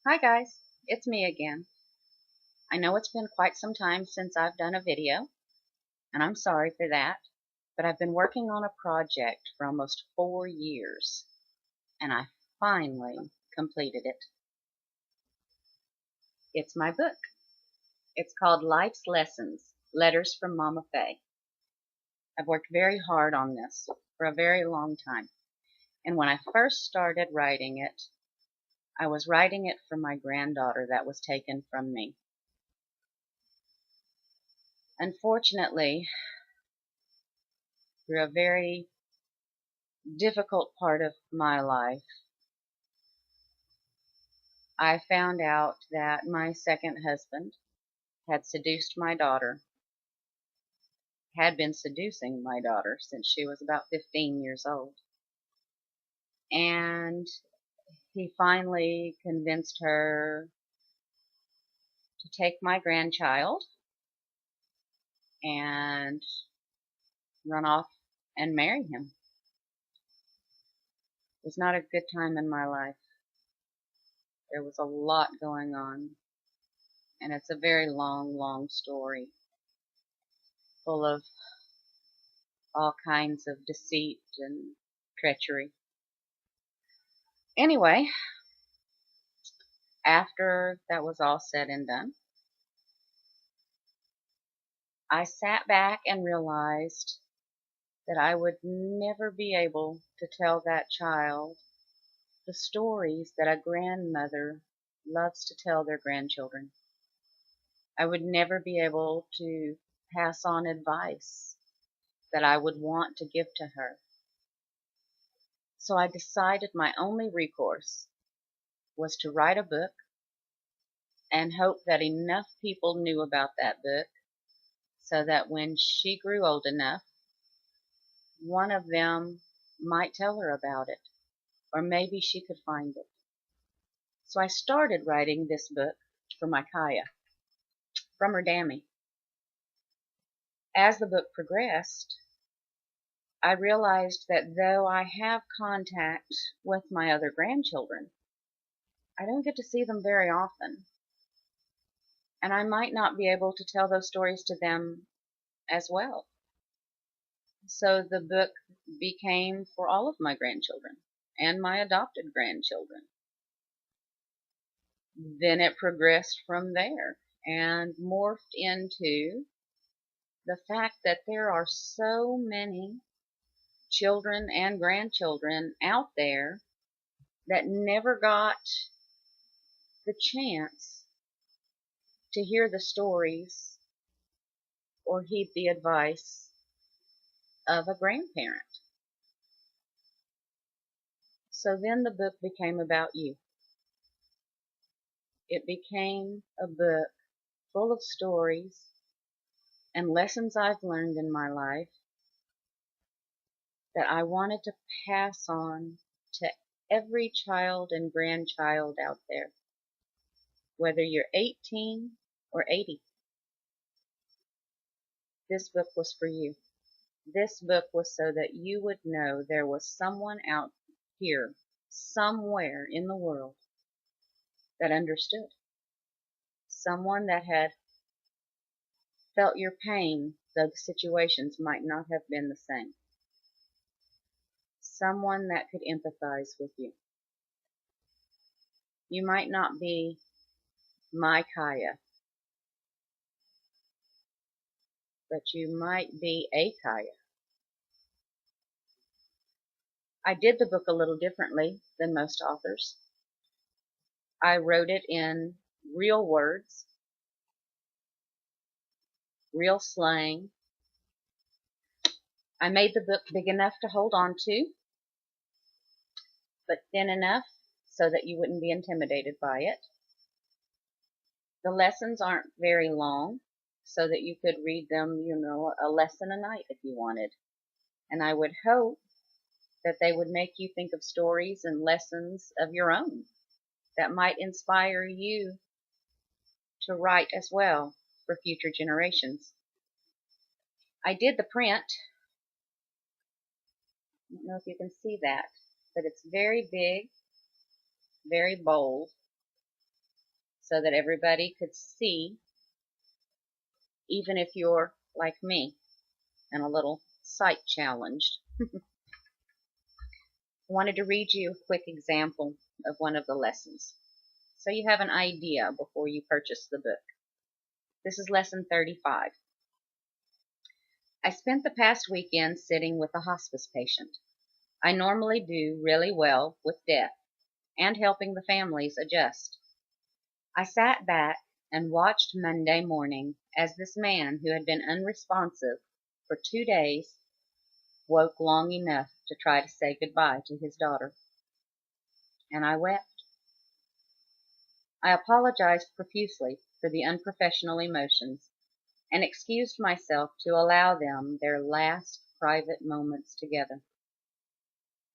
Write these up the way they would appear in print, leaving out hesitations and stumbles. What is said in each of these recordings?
Hi guys, it's me again. I know it's been quite some time since I've done a video, and I'm sorry for that, but I've been working on a project for almost 4 years, and I finally completed it. It's my book. It's called Life's Lessons, Letters from Mama Faye. I've worked very hard on this for a very long time, and when I first started writing it, I was writing it for my granddaughter that was taken from me. Unfortunately, through a very difficult part of my life, I found out that my second husband had seduced my daughter, had been seducing my daughter since she was about 15 years old. And he finally convinced her to take my grandchild and run off and marry him. It was not a good time in my life. There was a lot going on, and it's a very long, long story full of all kinds of deceit and treachery. Anyway, after that was all said and done, I sat back and realized that I would never be able to tell that child the stories that a grandmother loves to tell their grandchildren. I would never be able to pass on advice that I would want to give to her. So I decided my only recourse was to write a book and hope that enough people knew about that book so that when she grew old enough, one of them might tell her about it, or maybe she could find it. So I started writing this book for my Kaya, from her Dammy. As the book progressed, I realized that though I have contact with my other grandchildren, I don't get to see them very often, and I might not be able to tell those stories to them as well. So the book became for all of my grandchildren and my adopted grandchildren. Then it progressed from there and morphed into the fact that there are so many children and grandchildren out there that never got the chance to hear the stories or heed the advice of a grandparent. So then the book became about you. It became a book full of stories and lessons I've learned in my life that I wanted to pass on to every child and grandchild out there, whether you're 18 or 80. This book was for you. This book was so that you would know there was someone out here, somewhere in the world, that understood. Someone that had felt your pain, though the situations might not have been the same. Someone that could empathize with you. You might not be my Kaya, but you might be a Kaya. I did the book a little differently than most authors. I wrote it in real words, real slang. I made the book big enough to hold on to, but thin enough so that you wouldn't be intimidated by it. The lessons aren't very long, so that you could read them, a lesson a night if you wanted. And I would hope that they would make you think of stories and lessons of your own that might inspire you to write as well for future generations. I did the print. I don't know if you can see that, but it's very big, very bold, so that everybody could see, even if you're like me and a little sight challenged. I wanted to read you a quick example of one of the lessons, so you have an idea before you purchase the book. This is lesson 35. I spent the past weekend sitting with a hospice patient. I normally do really well with death and helping the families adjust. I sat back and watched Monday morning as this man who had been unresponsive for 2 days woke long enough to try to say goodbye to his daughter. And I wept. I apologized profusely for the unprofessional emotions and excused myself to allow them their last private moments together.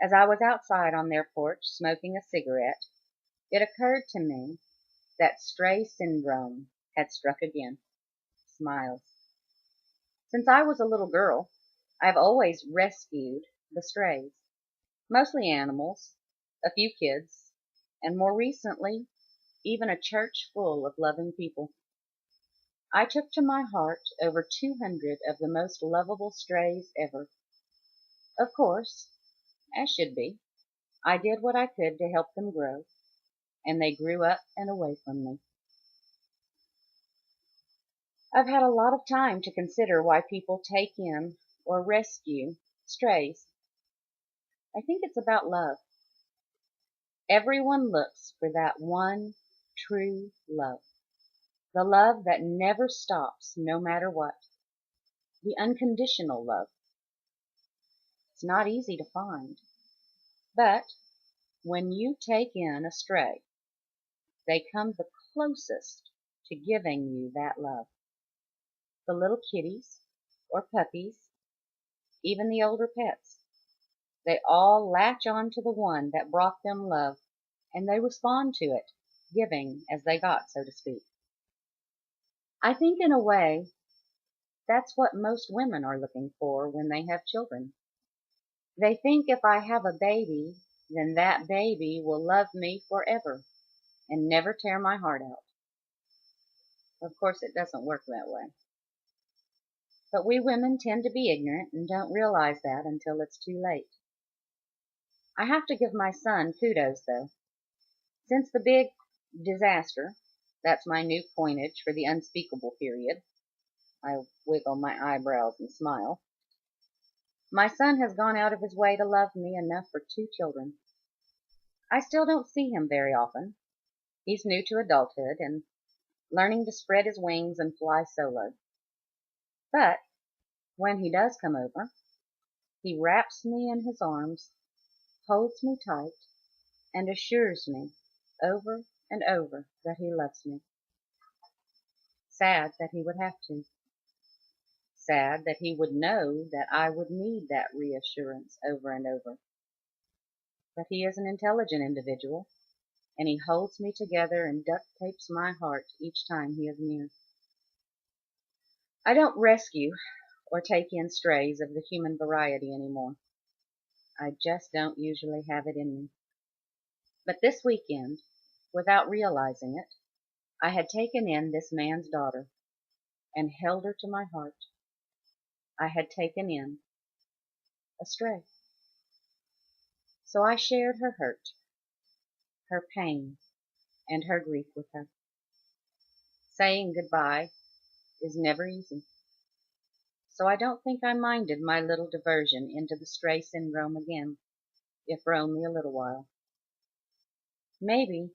As I was outside on their porch smoking a cigarette, it occurred to me that stray syndrome had struck again. Smiles. Since I was a little girl, I've always rescued the strays, mostly animals, a few kids, and more recently, even a church full of loving people. I took to my heart over 200 of the most lovable strays ever. Of course, as should be, I did what I could to help them grow, and they grew up and away from me. I've had a lot of time to consider why people take in or rescue strays. I think it's about love. Everyone looks for that one true love. The love that never stops no matter what. The unconditional love. It's not easy to find. But when you take in a stray, they come the closest to giving you that love. The little kitties or puppies, even the older pets, they all latch on to the one that brought them love, and they respond to it, giving as they got, so to speak. I think in a way, that's what most women are looking for when they have children. They think if I have a baby, then that baby will love me forever and never tear my heart out. Of course, it doesn't work that way. But we women tend to be ignorant and don't realize that until it's too late. I have to give my son kudos, though. Since the big disaster, that's my new coinage for the unspeakable period. I wiggle my eyebrows and smile. My son has gone out of his way to love me enough for 2 children. I still don't see him very often. He's new to adulthood and learning to spread his wings and fly solo. But when he does come over, he wraps me in his arms, holds me tight, and assures me over and over that he loves me. Sad that he would have to. Sad that he would know that I would need that reassurance over and over. But he is an intelligent individual, and he holds me together and duct tapes my heart each time he is near. I don't rescue or take in strays of the human variety anymore. I just don't usually have it in me. But this weekend, without realizing it, I had taken in this man's daughter and held her to my heart. I had taken in a stray. So I shared her hurt, her pain, and her grief with her. Saying goodbye is never easy. So I don't think I minded my little diversion into the stray syndrome again, if for only a little while. Maybe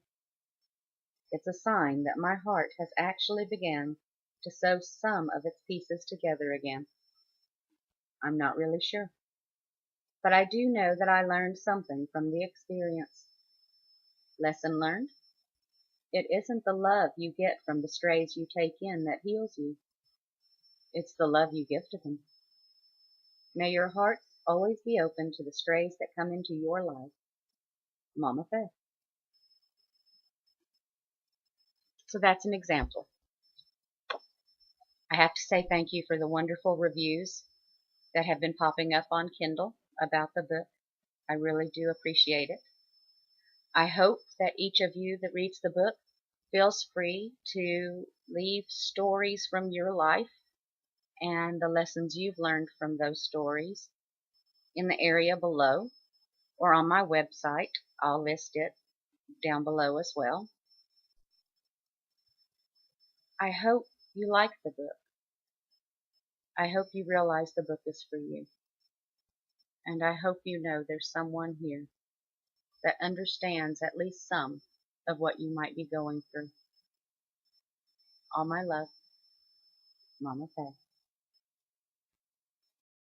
it's a sign that my heart has actually began to sew some of its pieces together again. I'm not really sure. But I do know that I learned something from the experience. Lesson learned? It isn't the love you get from the strays you take in that heals you. It's the love you give to them. May your hearts always be open to the strays that come into your life. Mama Faye. So that's an example. I have to say thank you for the wonderful reviews that have been popping up on Kindle about the book. I really do appreciate it. I hope that each of you that reads the book feels free to leave stories from your life and the lessons you've learned from those stories in the area below or on my website. I'll list it down below as well. I hope you like the book. I hope you realize the book is for you. And I hope you know there's someone here that understands at least some of what you might be going through. All my love, Mama Faye.